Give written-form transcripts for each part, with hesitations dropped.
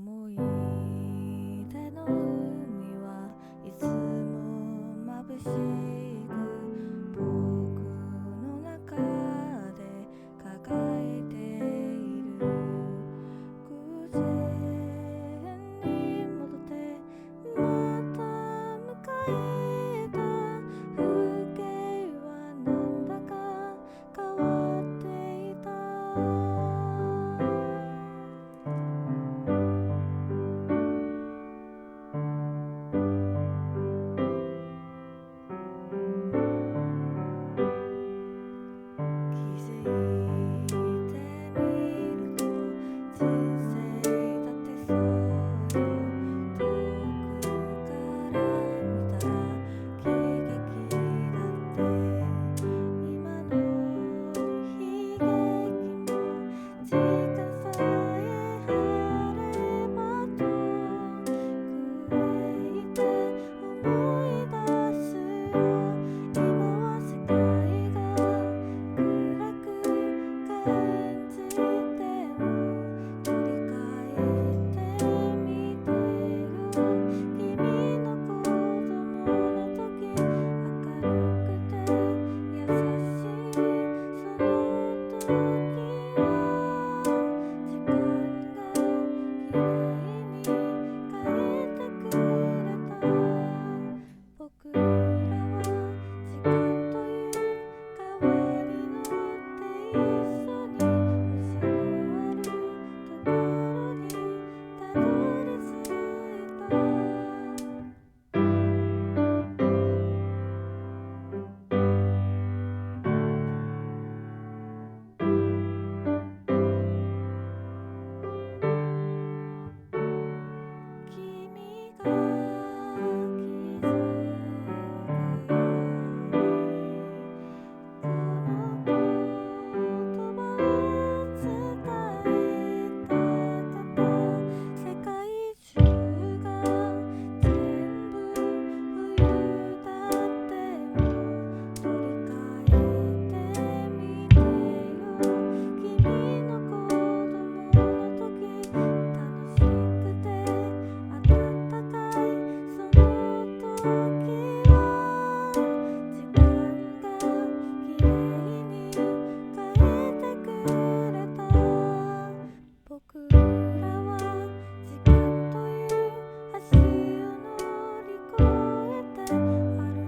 思い出の海はいつも眩しく僕の中で輝いている。偶然に戻ってまた迎えた風景はなんだか変わっていた。気づいてみると人生だってそうよ。遠くから見たら喜劇だって、今の悲劇も時間さえあれば、遠くへ行って思い出すよ。今は世界が暗く感じても振り返ってみてよ。君の子供の時、明るくて優しいその時は、時間がきれいに変えてくれた。僕らは時間という川に乗って一緒に星のあるところにたどり着いた。君が気づくようにこの言葉を伝えたかった。世界中が全部冬だっても取り替えてみてよ。君の子供の時、楽しくて暖かいその時は、時間がきれいに変えてくれた。僕らは時間という橋を乗り越えて、春のある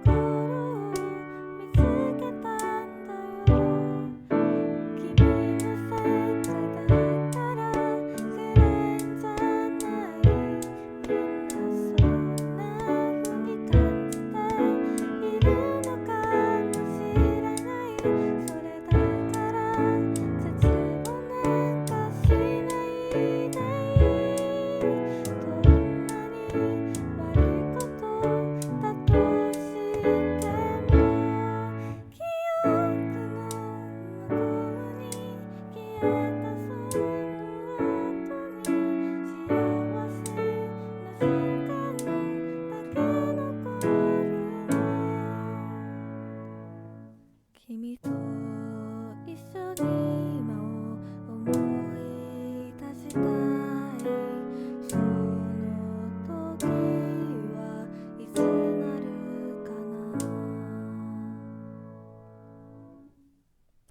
ところを見つけたんだよ。君のせいだから来るんじゃない。みんなそんな風に感じているのかもしれない。それだから絶望なんかしないでいい。どんなに悪いことだとしても、記憶の向こうに消え